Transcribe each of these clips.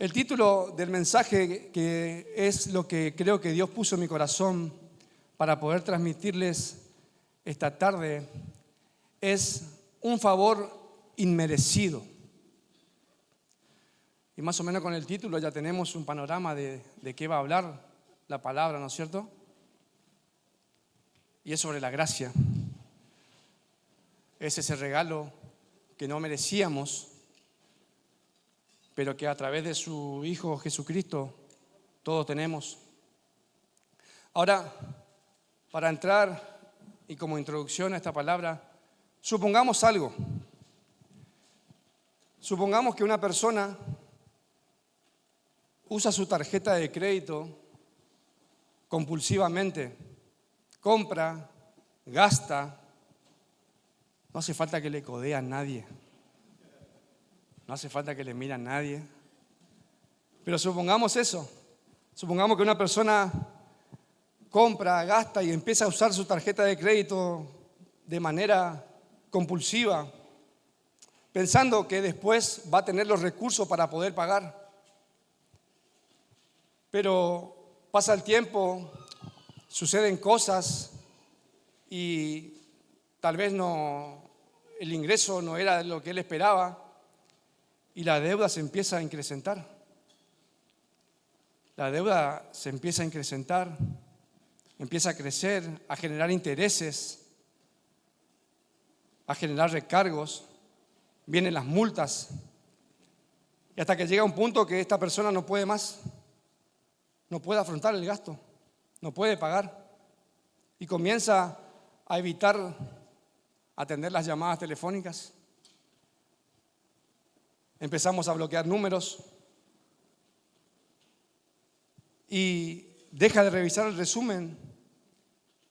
El título del mensaje, que es lo que creo que Dios puso en mi corazón para poder transmitirles esta tarde, es un favor inmerecido. Y más o menos con el título ya tenemos un panorama de qué va a hablar la palabra, ¿no es cierto? Y es sobre la gracia. Es ese regalo que no merecíamos, pero que a través de su Hijo Jesucristo todos tenemos. Ahora, para entrar y como introducción a esta palabra, supongamos algo. Supongamos que una persona usa su tarjeta de crédito compulsivamente, compra, gasta, no hace falta que le codee a nadie. No hace falta que le mire a nadie. Pero supongamos eso. Supongamos que una persona compra, gasta y empieza a usar su tarjeta de crédito de manera compulsiva, pensando que después va a tener los recursos para poder pagar. Pero pasa el tiempo, suceden cosas y tal vez el ingreso no era lo que él esperaba. Y la deuda se empieza a incrementar. La deuda se empieza a incrementar, empieza a crecer, a generar intereses, a generar recargos, vienen las multas. Y hasta que llega un punto que esta persona no puede más, no puede afrontar el gasto, no puede pagar. Y comienza a evitar atender las llamadas telefónicas. Empezamos a bloquear números y deja de revisar el resumen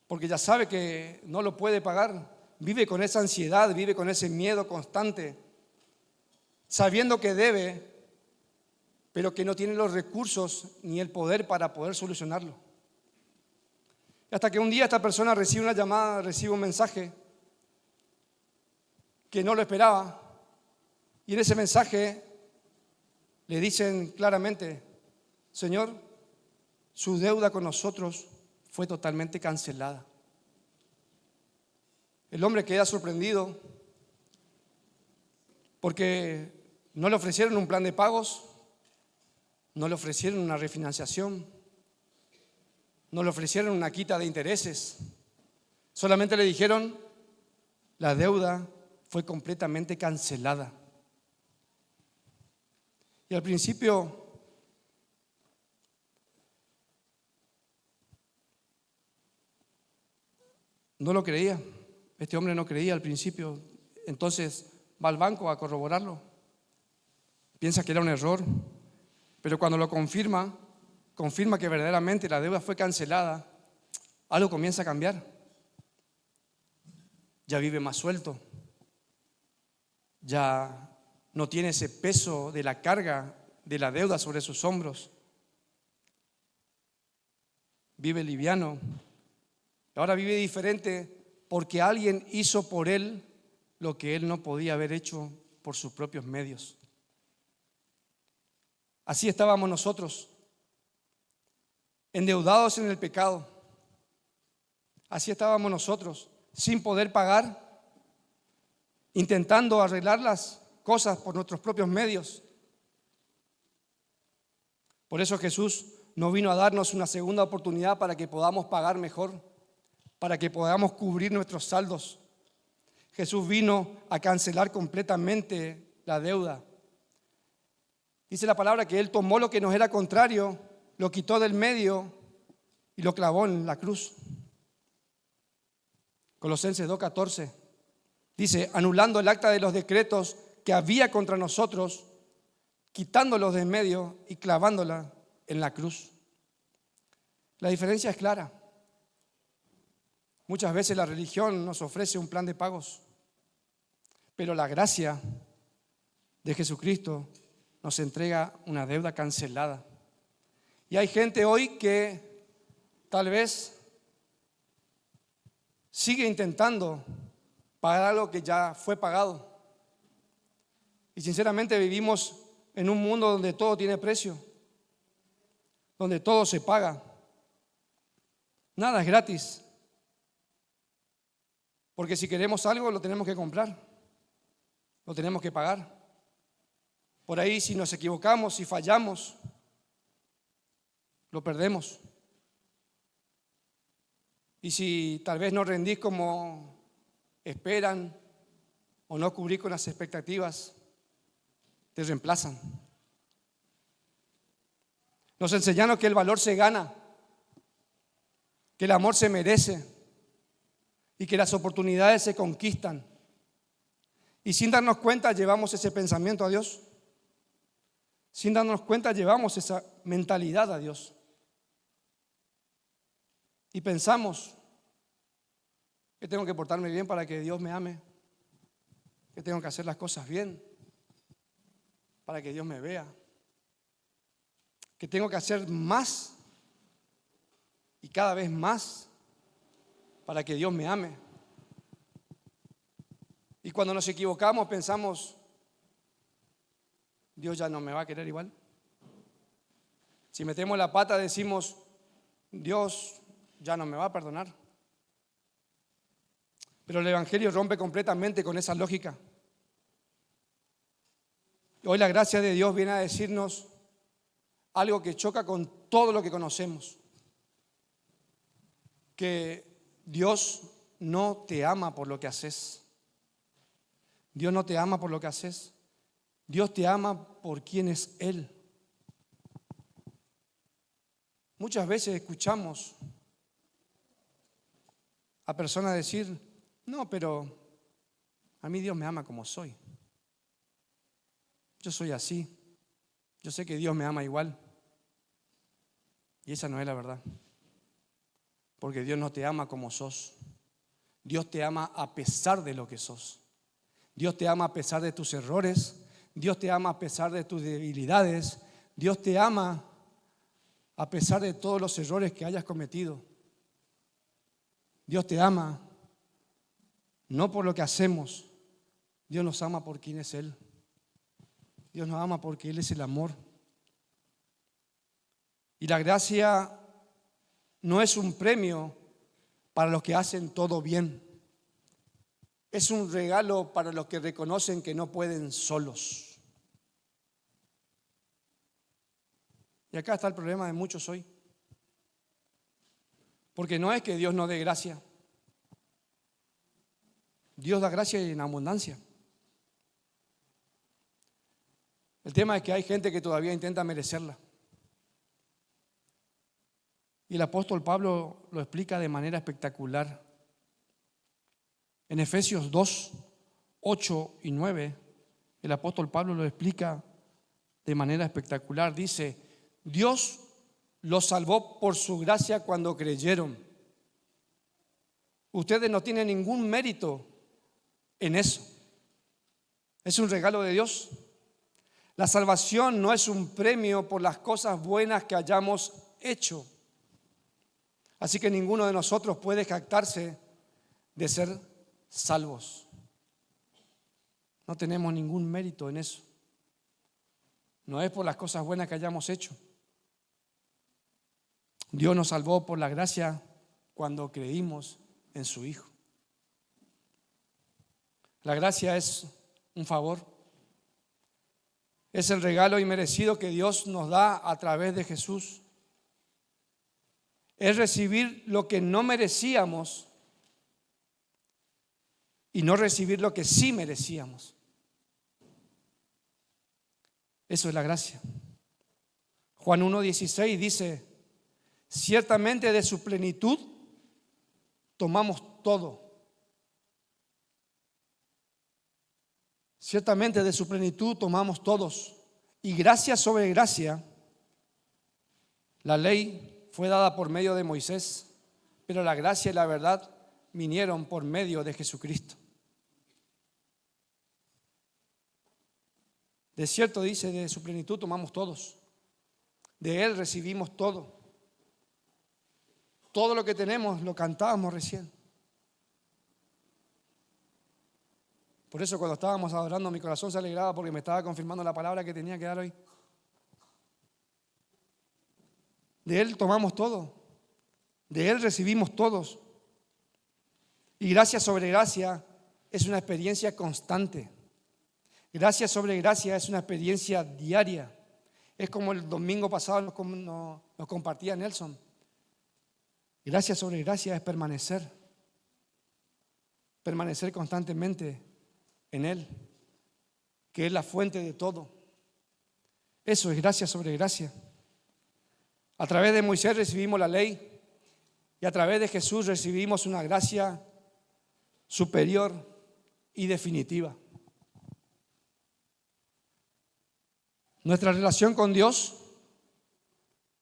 porque ya sabe que no lo puede pagar. Vive con esa ansiedad, vive con ese miedo constante, sabiendo que debe, pero que no tiene los recursos ni el poder para poder solucionarlo. Hasta que un día esta persona recibe una llamada, recibe un mensaje que no lo esperaba. Y en ese mensaje le dicen claramente: Señor, su deuda con nosotros fue totalmente cancelada. El hombre queda sorprendido porque no le ofrecieron un plan de pagos, no le ofrecieron una refinanciación, no le ofrecieron una quita de intereses. Solamente le dijeron: la deuda fue completamente cancelada. Y al principio no lo creía. Este hombre no creía al principio. Entonces va al banco a corroborarlo. Piensa que era un error, pero cuando lo confirma que verdaderamente la deuda fue cancelada, algo comienza a cambiar. Ya vive más suelto. Ya no tiene ese peso de la carga de la deuda sobre sus hombros. Vive liviano. Ahora vive diferente porque alguien hizo por él lo que él no podía haber hecho por sus propios medios. Así estábamos nosotros, endeudados en el pecado. Así estábamos nosotros, sin poder pagar, intentando arreglar las cosas por nuestros propios medios. Por eso Jesús no vino a darnos una segunda oportunidad para que podamos pagar mejor, para que podamos cubrir nuestros saldos. Jesús vino a cancelar completamente la deuda. Dice la palabra que Él tomó lo que nos era contrario, lo quitó del medio y lo clavó en la cruz. Colosenses 2:14 dice: anulando el acta de los decretos que había contra nosotros, quitándolos de en medio y clavándola en la cruz. La diferencia es clara. Muchas veces la religión nos ofrece un plan de pagos, pero la gracia de Jesucristo nos entrega una deuda cancelada. Y hay gente hoy que tal vez sigue intentando pagar algo que ya fue pagado. Y sinceramente vivimos en un mundo donde todo tiene precio, donde todo se paga. Nada es gratis. Porque si queremos algo, lo tenemos que comprar, lo tenemos que pagar. Por ahí, si nos equivocamos, si fallamos, lo perdemos. Y si tal vez no rendís como esperan o no cubrís con las expectativas, te reemplazan. Nos enseñaron que el valor se gana, que el amor se merece y que las oportunidades se conquistan. Y sin darnos cuenta llevamos ese pensamiento a Dios. Sin darnos cuenta llevamos esa mentalidad a Dios. Y pensamos que tengo que portarme bien para que Dios me ame, que tengo que hacer las cosas bien para que Dios me vea, que tengo que hacer más y cada vez más para que Dios me ame. Y cuando nos equivocamos pensamos, Dios ya no me va a querer igual. Si metemos la pata decimos, Dios ya no me va a perdonar. Pero el Evangelio rompe completamente con esa lógica. Hoy la gracia de Dios viene a decirnos algo que choca con todo lo que conocemos. Que Dios no te ama por lo que haces. Dios no te ama por lo que haces. Dios te ama por quien es Él. Muchas veces escuchamos a personas decir, no, pero a mí Dios me ama como soy. Yo soy así. Yo sé que Dios me ama igual. Y esa no es la verdad. Porque Dios no te ama como sos. Dios te ama a pesar de lo que sos. Dios te ama a pesar de tus errores. Dios te ama a pesar de tus debilidades. Dios te ama a pesar de todos los errores que hayas cometido. Dios te ama no por lo que hacemos. Dios nos ama por quien es Él. Dios nos ama porque Él es el amor. Y la gracia no es un premio para los que hacen todo bien. Es un regalo para los que reconocen que no pueden solos. Y acá está el problema de muchos hoy. Porque no es que Dios no dé gracia. Dios da gracia en abundancia. El tema es que hay gente que todavía intenta merecerla. Y el apóstol Pablo lo explica de manera espectacular. En Efesios 2, 8 y 9, el apóstol Pablo lo explica de manera espectacular. Dice, Dios los salvó por su gracia cuando creyeron. Ustedes no tienen ningún mérito en eso. Es un regalo de Dios. La salvación no es un premio por las cosas buenas que hayamos hecho. Así que ninguno de nosotros puede jactarse de ser salvos. No tenemos ningún mérito en eso. No es por las cosas buenas que hayamos hecho. Dios nos salvó por la gracia cuando creímos en su Hijo. La gracia es un favor. Es el regalo inmerecido que Dios nos da a través de Jesús. Es recibir lo que no merecíamos y no recibir lo que sí merecíamos. Eso es la gracia. Juan 1:16 dice, ciertamente de su plenitud tomamos todo. Ciertamente de su plenitud tomamos todos. Y gracia sobre gracia, la ley fue dada por medio de Moisés, pero la gracia y la verdad vinieron por medio de Jesucristo. De cierto dice, de su plenitud tomamos todos. De Él recibimos todo. Todo lo que tenemos lo cantábamos recién. Por eso cuando estábamos adorando, mi corazón se alegraba porque me estaba confirmando la palabra que tenía que dar hoy. De Él tomamos todo. De Él recibimos todos. Y gracia sobre gracia es una experiencia constante. Gracia sobre gracia es una experiencia diaria. Es como el domingo pasado nos compartía Nelson. Gracia sobre gracia es permanecer. Permanecer constantemente en Él, que es la fuente de todo. Eso es gracia sobre gracia. A través de Moisés recibimos la ley y a través de Jesús recibimos una gracia superior y definitiva. Nuestra relación con Dios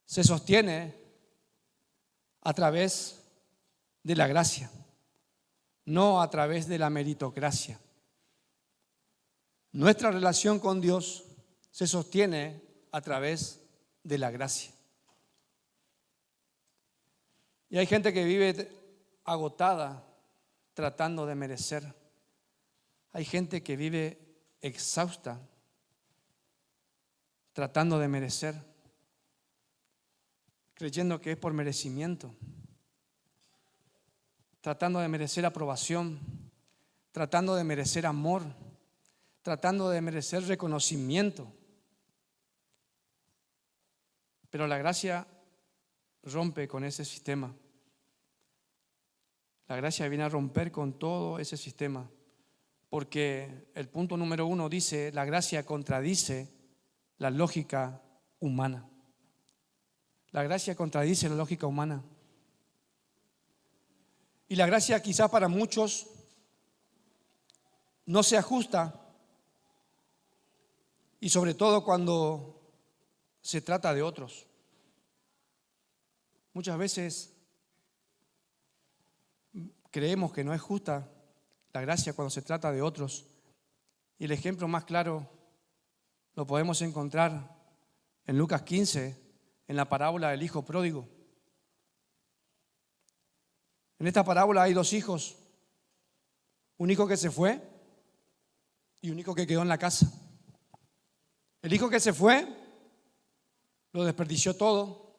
se sostiene a través de la gracia, no a través de la meritocracia. Nuestra relación con Dios se sostiene a través de la gracia. Y hay gente que vive agotada tratando de merecer. Hay gente que vive exhausta tratando de merecer, creyendo que es por merecimiento, tratando de merecer aprobación, tratando de merecer amor, tratando de merecer reconocimiento. Pero la gracia rompe con ese sistema. La gracia viene a romper con todo ese sistema, porque el punto número 1 dice: la gracia contradice la lógica humana. La gracia contradice la lógica humana. Y la gracia quizás para muchos no se ajusta, y sobre todo cuando se trata de otros. Muchas veces creemos que no es justa la gracia cuando se trata de otros. Y el ejemplo más claro lo podemos encontrar en Lucas 15, en la parábola del hijo pródigo. En esta parábola hay 2 hijos, un hijo que se fue y un hijo que quedó en la casa. El hijo que se fue lo desperdició todo,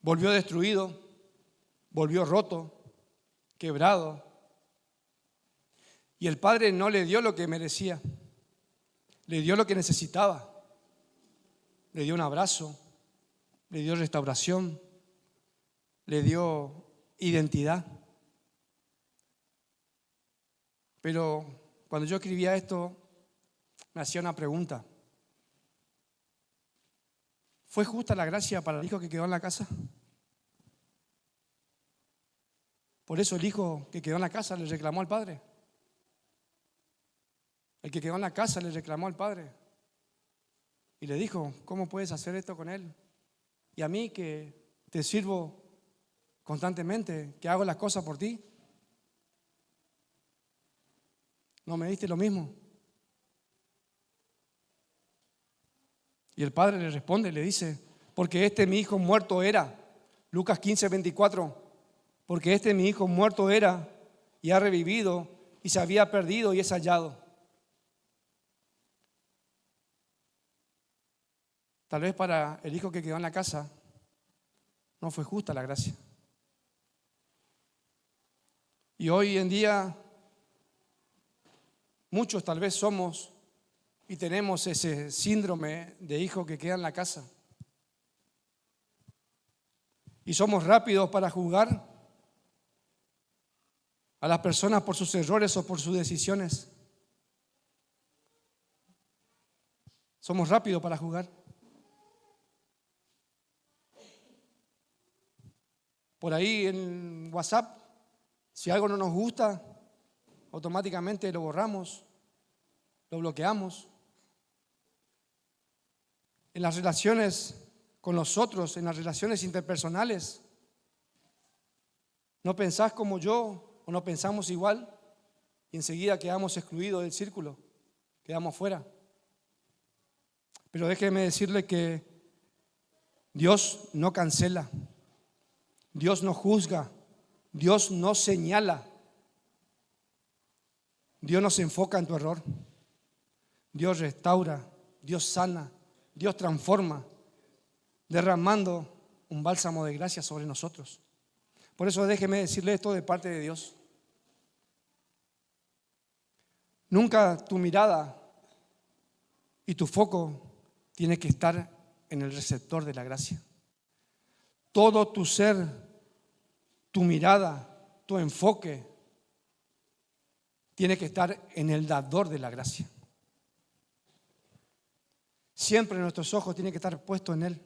volvió destruido, volvió roto, quebrado. Y el padre no le dio lo que merecía, le dio lo que necesitaba. Le dio un abrazo, le dio restauración, le dio identidad. Pero cuando yo escribía esto, me hacía una pregunta: ¿fue justa la gracia para el hijo que quedó en la casa? Por eso el hijo que quedó en la casa le reclamó al padre. El que quedó en la casa le reclamó al padre y le dijo: ¿cómo puedes hacer esto con él? Y a mí, que te sirvo constantemente, que hago las cosas por ti, ¿no me diste lo mismo? Y el padre le responde, le dice: porque este mi hijo muerto era. Lucas 15, 24. Porque este mi hijo muerto era y ha revivido, y se había perdido y es hallado. Tal vez para el hijo que quedó en la casa no fue justa la gracia. Y hoy en día muchos tal vez somos y tenemos ese síndrome de hijo que queda en la casa. Y somos rápidos para juzgar a las personas por sus errores o por sus decisiones. Somos rápidos para juzgar. Por ahí en WhatsApp, si algo no nos gusta, automáticamente lo borramos, lo bloqueamos. En las relaciones con los otros, en las relaciones interpersonales, no pensás como yo o no pensamos igual y enseguida quedamos excluidos del círculo, quedamos fuera. Pero déjeme decirle que Dios no cancela, Dios no juzga, Dios no señala, Dios no se enfoca en tu error. Dios restaura, Dios sana, Dios transforma, derramando un bálsamo de gracia sobre nosotros. Por eso déjeme decirle esto de parte de Dios. Nunca tu mirada y tu foco tiene que estar en el receptor de la gracia. Todo tu ser, tu mirada, tu enfoque tiene que estar en el dador de la gracia. Siempre nuestros ojos tienen que estar puestos en Él.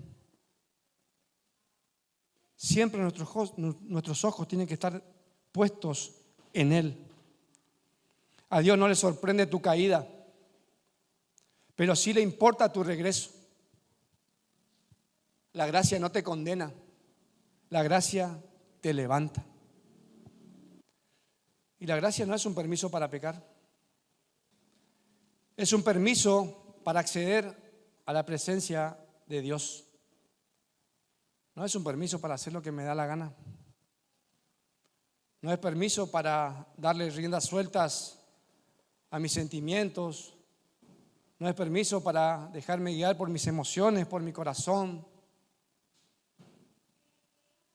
Siempre nuestros ojos tienen que estar puestos en Él. A Dios no le sorprende tu caída, pero sí le importa tu regreso. La gracia no te condena, la gracia te levanta. Y la gracia no es un permiso para pecar, es un permiso para acceder a la presencia de Dios. No es un permiso para hacer lo que me da la gana. No es permiso para darle riendas sueltas a mis sentimientos. No es permiso para dejarme guiar por mis emociones, por mi corazón.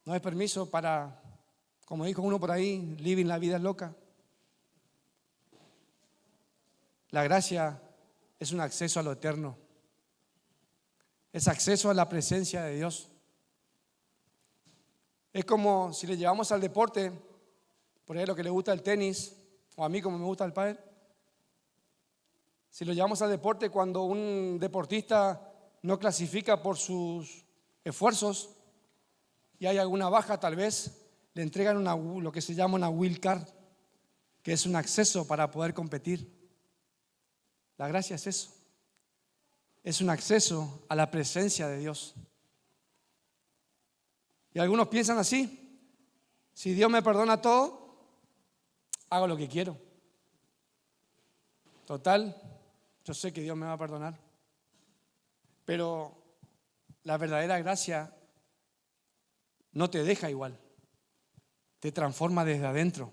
No es permiso para, como dijo uno por ahí, living la vida loca. La gracia es un acceso a lo eterno. Es acceso a la presencia de Dios. Es como si le llevamos al deporte, por ejemplo, que le gusta el tenis, o a mí como me gusta el pádel. Si lo llevamos al deporte, cuando un deportista no clasifica por sus esfuerzos y hay alguna baja, tal vez le entregan lo que se llama una wild card, que es un acceso para poder competir. La gracia es eso. Es un acceso a la presencia de Dios. Y algunos piensan así: si Dios me perdona todo, hago lo que quiero. Total, yo sé que Dios me va a perdonar. Pero la verdadera gracia no te deja igual, te transforma desde adentro.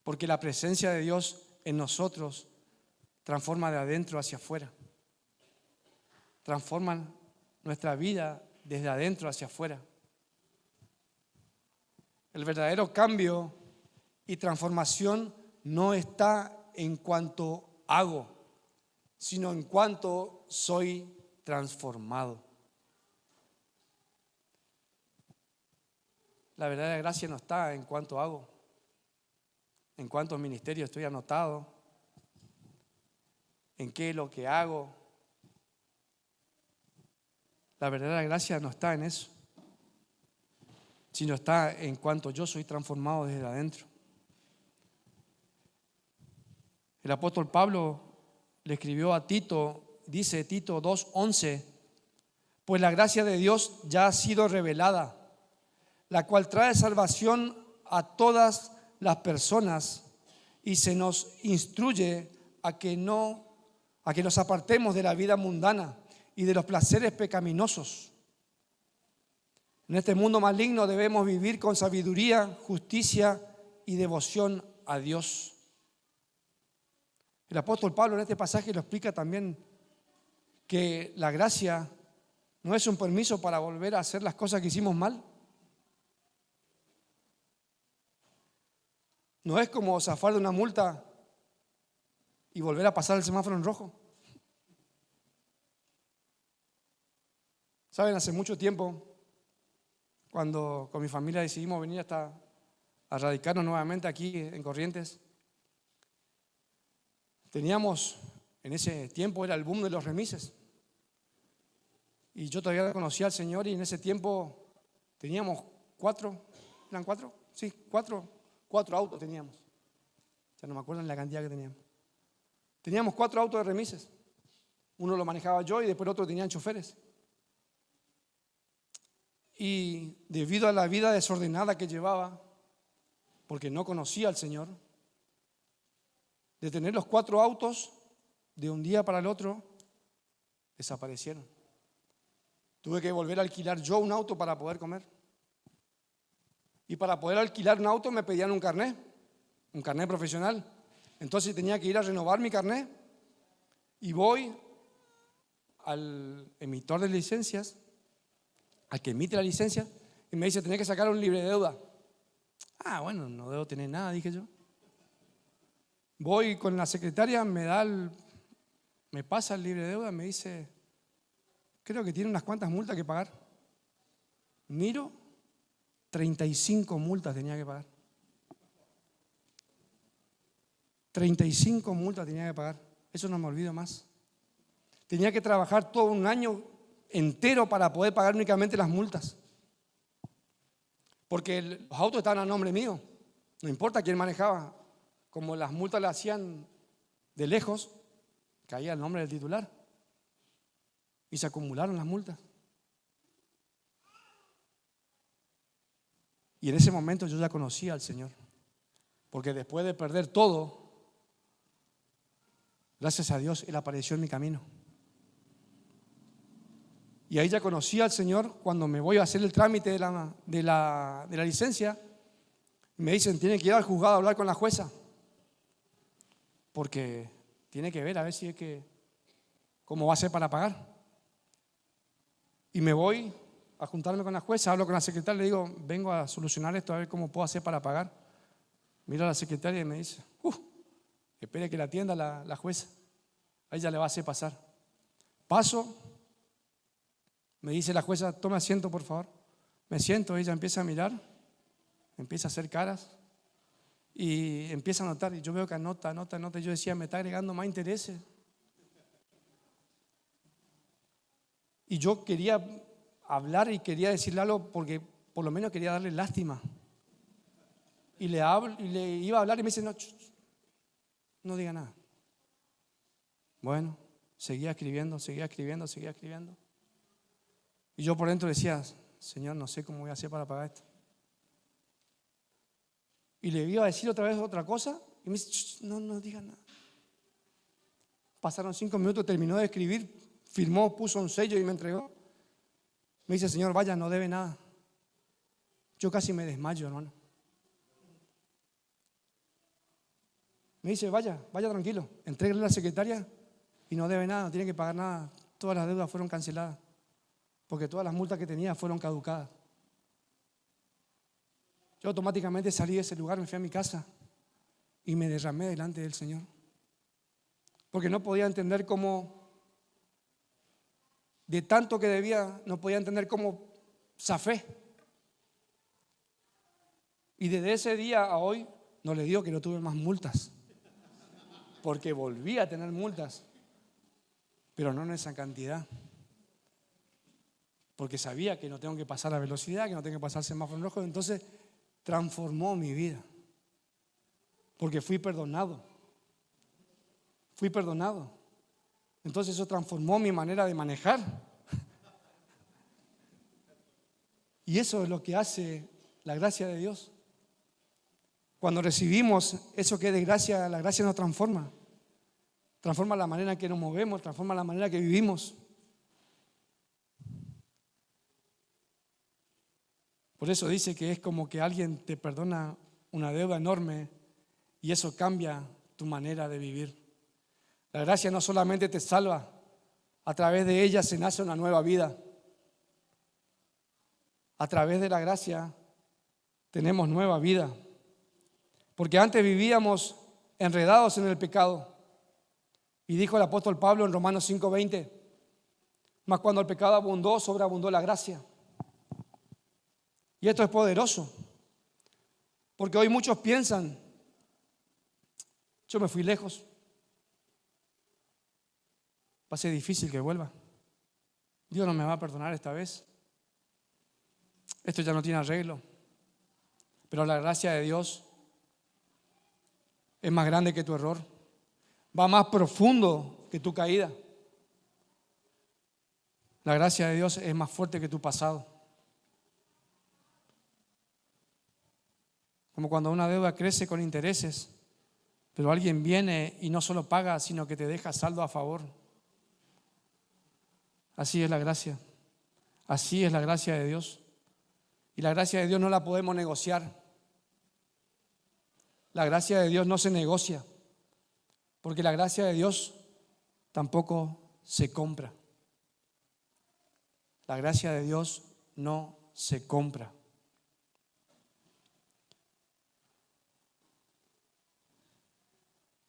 Porque la presencia de Dios en nosotros transforma de adentro hacia afuera. Transforma nuestra vida desde adentro hacia afuera. El verdadero cambio y transformación no está en cuanto hago, sino en cuanto soy transformado. La verdadera gracia no está en cuanto hago, en cuántos ministerios estoy anotado, en qué es lo que hago. La verdadera gracia no está en eso, sino está en cuanto yo soy transformado desde adentro. El apóstol Pablo le escribió a Tito, dice Tito 2:11, pues la gracia de Dios ya ha sido revelada, la cual trae salvación a todas las personas y se nos instruye a que nos apartemos de la vida mundana y de los placeres pecaminosos. En este mundo maligno debemos vivir con sabiduría, justicia y devoción a Dios. El apóstol Pablo en este pasaje lo explica también, que la gracia no es un permiso para volver a hacer las cosas que hicimos mal. No es como zafar de una multa y volver a pasar el semáforo en rojo. Saben, hace mucho tiempo, cuando con mi familia decidimos venir a radicarnos nuevamente aquí en Corrientes, teníamos, en ese tiempo era el boom de los remises. Y yo todavía no conocía al Señor, y en ese tiempo teníamos cuatro autos teníamos. Ya no me acuerdo en la cantidad que teníamos. Teníamos 4 autos de remises. Uno lo manejaba yo y después el otro tenían choferes. Y debido a la vida desordenada que llevaba, porque no conocía al Señor, de tener los 4 autos, de un día para el otro, desaparecieron. Tuve que volver a alquilar yo un auto para poder comer. Y para poder alquilar un auto me pedían un carnet profesional. Entonces tenía que ir a renovar mi carnet y voy al emitor de licencias, al que emite la licencia, y me dice, tenés que sacar un libre de deuda. Ah, bueno, no debo tener nada, dije yo. Voy con la secretaria, me pasa el libre de deuda, me dice, creo que tiene unas cuantas multas que pagar. Miro, 35 multas tenía que pagar. 35 multas tenía que pagar. Eso no me olvido más. Tenía que trabajar todo un año entero para poder pagar únicamente las multas. Porque los autos estaban a nombre mío. No importa quién manejaba. Como las multas las hacían de lejos, caía el nombre del titular. Y se acumularon las multas. Y en ese momento yo ya conocía al Señor. Porque después de perder todo, gracias a Dios, Él apareció en mi camino. Y ahí ya conocí al Señor. Cuando me voy a hacer el trámite de la licencia, me dicen, tiene que ir al juzgado a hablar con la jueza, porque tiene que ver a ver si es que, cómo va a ser para pagar. Y me voy a juntarme con la jueza, hablo con la secretaria, le digo, vengo a solucionar esto, a ver cómo puedo hacer para pagar. Mira a la secretaria y me dice, espere que la atienda la jueza, a ella le va a hacer pasar. Paso. Me dice la jueza, tome asiento por favor. Me siento, ella empieza a mirar, empieza a hacer caras y empieza a anotar. Y yo veo que anota. Y yo decía, me está agregando más intereses. Y yo quería hablar y quería decirle algo porque por lo menos quería darle lástima. Y le iba a hablar y me dice, no diga nada. Bueno, seguía escribiendo. Y yo por dentro decía, Señor, no sé cómo voy a hacer para pagar esto. Y le iba a decir otra vez otra cosa y me dice, no diga nada. Pasaron 5 minutos, terminó de escribir, firmó, puso un sello y me entregó. Me dice, Señor, vaya, no debe nada. Yo casi me desmayo, hermano. Me dice, vaya tranquilo, entrégale a la secretaria y no debe nada, no tiene que pagar nada. Todas las deudas fueron canceladas, porque todas las multas que tenía fueron caducadas. Yo automáticamente salí de ese lugar, me fui a mi casa y me derramé delante del Señor. Porque no podía entender cómo, de tanto que debía, no podía entender cómo zafé. Y desde ese día a hoy, no le digo que no tuve más multas, porque volví a tener multas, pero no en esa cantidad. Porque sabía que no tengo que pasar la velocidad, que no tengo que pasar el semáforo en rojo. Entonces transformó mi vida, porque fui perdonado. Entonces eso transformó mi manera de manejar. Y eso es lo que hace la gracia de Dios. Cuando recibimos eso que es de gracia, la gracia nos transforma. Transforma la manera en que nos movemos, transforma la manera en que vivimos. Por eso dice que es como que alguien te perdona una deuda enorme y eso cambia tu manera de vivir. La gracia no solamente te salva, a través de ella se nace una nueva vida. A través de la gracia tenemos nueva vida. Porque antes vivíamos enredados en el pecado. Y dijo el apóstol Pablo en Romanos 5:20, mas cuando el pecado abundó, sobreabundó la gracia. Y esto es poderoso, porque hoy muchos piensan, yo me fui lejos, va a ser difícil que vuelva, Dios no me va a perdonar esta vez, esto ya no tiene arreglo. Pero la gracia de Dios es más grande que tu error, va más profundo que tu caída. La gracia de Dios es más fuerte que tu pasado. Como cuando una deuda crece con intereses, pero alguien viene y no solo paga, sino que te deja saldo a favor. Así es la gracia. Así es la gracia de Dios. Y la gracia de Dios no la podemos negociar. La gracia de Dios no se negocia. Porque la gracia de Dios tampoco se compra. La gracia de Dios no se compra.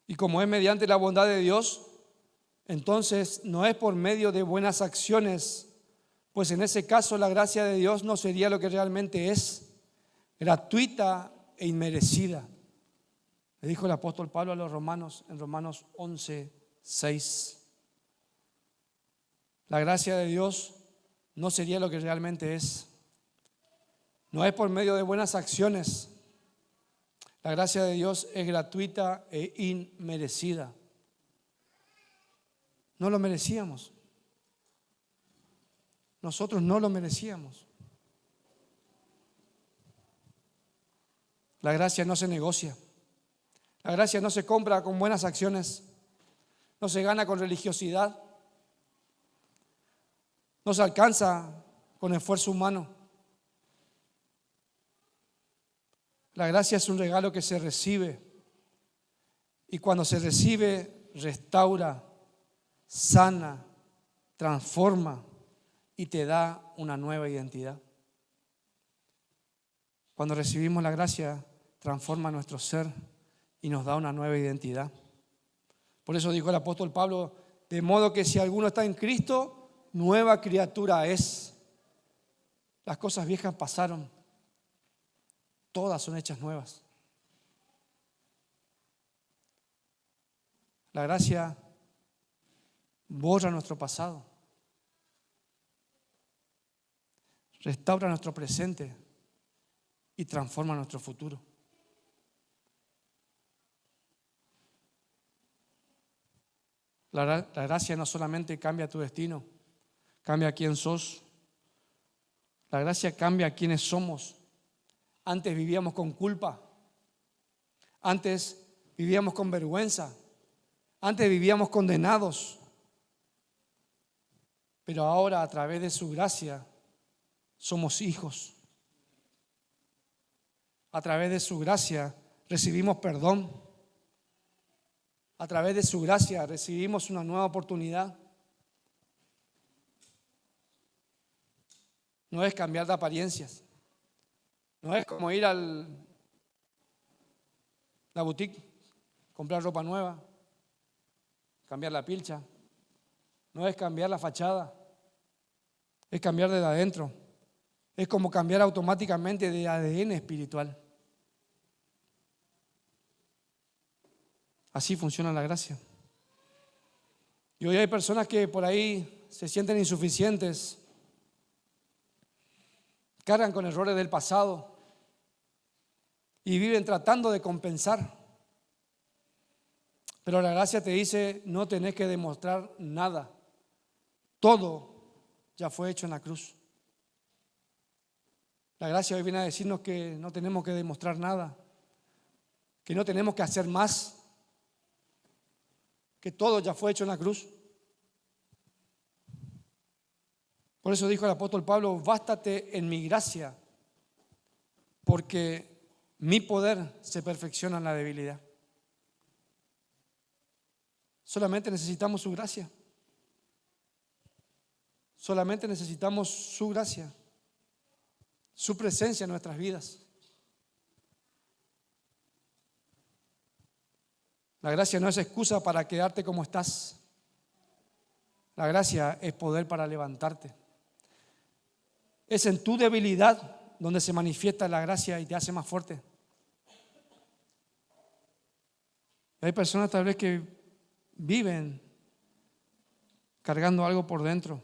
Y como es mediante la bondad de Dios, entonces no es por medio de buenas acciones, pues en ese caso la gracia de Dios no sería lo que realmente es, gratuita e inmerecida. Le dijo el apóstol Pablo a los romanos en Romanos 11:6. La gracia de Dios no sería lo que realmente es. No es por medio de buenas acciones. La gracia de Dios es gratuita e inmerecida. No lo merecíamos. Nosotros no lo merecíamos. La gracia no se negocia. La gracia no se compra con buenas acciones. No se gana con religiosidad. No se alcanza con esfuerzo humano. La gracia es un regalo que se recibe. Y cuando se recibe, restaura, sana, transforma y te da una nueva identidad. Cuando recibimos la gracia, transforma nuestro ser y nos da una nueva identidad. Por eso dijo el apóstol Pablo, de modo que si alguno está en Cristo, nueva criatura es. Las cosas viejas pasaron, todas son hechas nuevas. La gracia borra nuestro pasado, restaura nuestro presente y transforma nuestro futuro. La gracia no solamente cambia tu destino, cambia quién sos. La gracia cambia quiénes somos. Antes vivíamos con culpa, antes vivíamos con vergüenza, antes vivíamos condenados, pero ahora a través de su gracia somos hijos. A través de su gracia recibimos perdón. A través de su gracia recibimos una nueva oportunidad. No es cambiar de apariencias. No es como ir a la boutique, comprar ropa nueva, cambiar la pilcha. No es cambiar la fachada. Es cambiar desde adentro. Es como cambiar automáticamente de ADN espiritual. Así funciona la gracia. Y hoy hay personas que por ahí se sienten insuficientes, cargan con errores del pasado y viven tratando de compensar. Pero la gracia te dice, no tenés que demostrar nada. Todo ya fue hecho en la cruz. La gracia hoy viene a decirnos que no tenemos que demostrar nada, que no tenemos que hacer más, que todo ya fue hecho en la cruz. Por eso dijo el apóstol Pablo, bástate en mi gracia, porque mi poder se perfecciona en la debilidad. Solamente necesitamos su gracia. Solamente necesitamos su gracia, su presencia en nuestras vidas. La gracia no es excusa para quedarte como estás. La gracia es poder para levantarte. Es en tu debilidad donde se manifiesta la gracia y te hace más fuerte. Hay personas tal vez que viven cargando algo por dentro,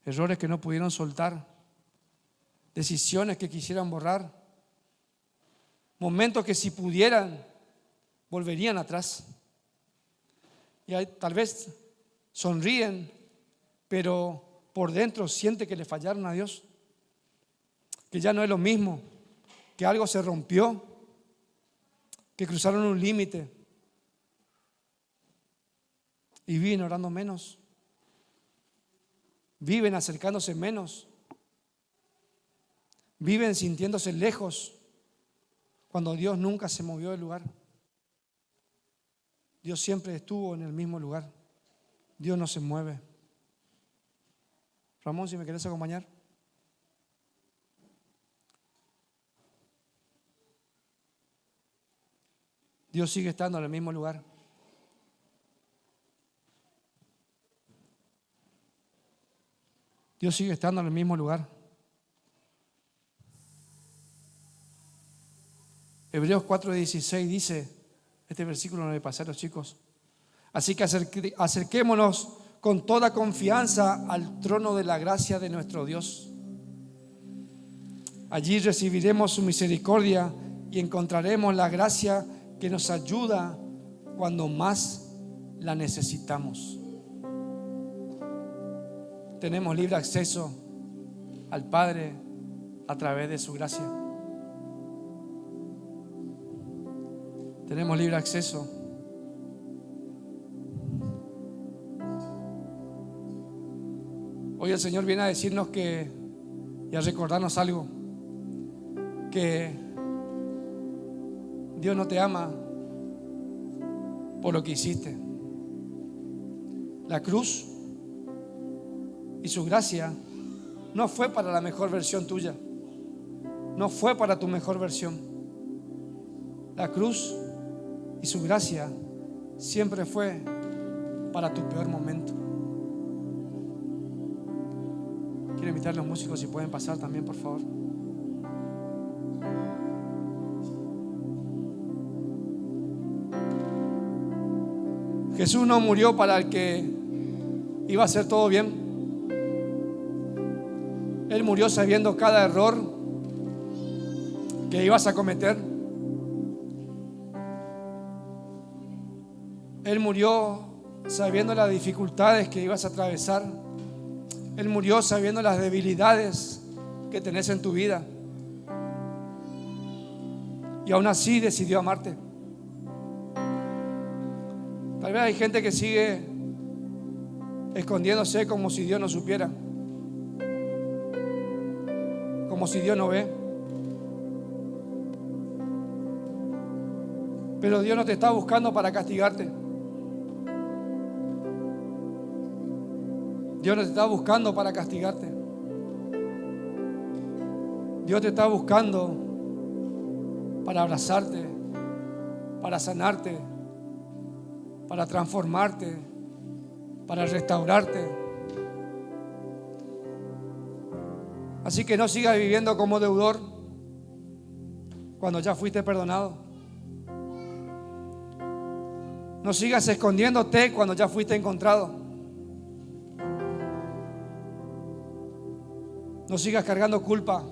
errores que no pudieron soltar, decisiones que quisieran borrar, momentos que si pudieran volverían atrás. Y tal vez sonríen, pero por dentro siente que le fallaron a Dios, que ya no es lo mismo, que algo se rompió, que cruzaron un límite y viven orando menos, viven acercándose menos, viven sintiéndose lejos cuando Dios nunca se movió del lugar. Dios siempre estuvo en el mismo lugar. Dios no se mueve. Ramón, si me querés acompañar. Dios sigue estando en el mismo lugar. Dios sigue estando en el mismo lugar. Hebreos 4:16 dice, este versículo no le pasé a los chicos. Así que acerquémonos con toda confianza al trono de la gracia de nuestro Dios. Allí recibiremos su misericordia y encontraremos la gracia que nos ayuda cuando más la necesitamos. Tenemos libre acceso al Padre a través de su gracia. Tenemos libre acceso. Hoy el Señor viene a decirnos y a recordarnos algo, que Dios no te ama por lo que hiciste. La cruz y su gracia no fue para la mejor versión tuya, no fue para tu mejor versión. La cruz y su gracia siempre fue para tu peor momento. Quiero invitar a los músicos si pueden pasar también, por favor. Jesús no murió para el que iba a hacer todo bien. Él murió sabiendo cada error que ibas a cometer. Él murió sabiendo las dificultades que ibas a atravesar. Él murió sabiendo las debilidades que tenés en tu vida. Y aún así decidió amarte. Tal vez hay gente que sigue escondiéndose como si Dios no supiera, como si Dios no ve. Pero Dios no te está buscando para castigarte. Dios no te está buscando para castigarte. Dios te está buscando para abrazarte, para sanarte, para transformarte, para restaurarte. Así que no sigas viviendo como deudor cuando ya fuiste perdonado. No sigas escondiéndote cuando ya fuiste encontrado. No sigas cargando culpa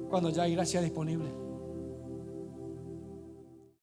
cuando ya hay gracia disponible.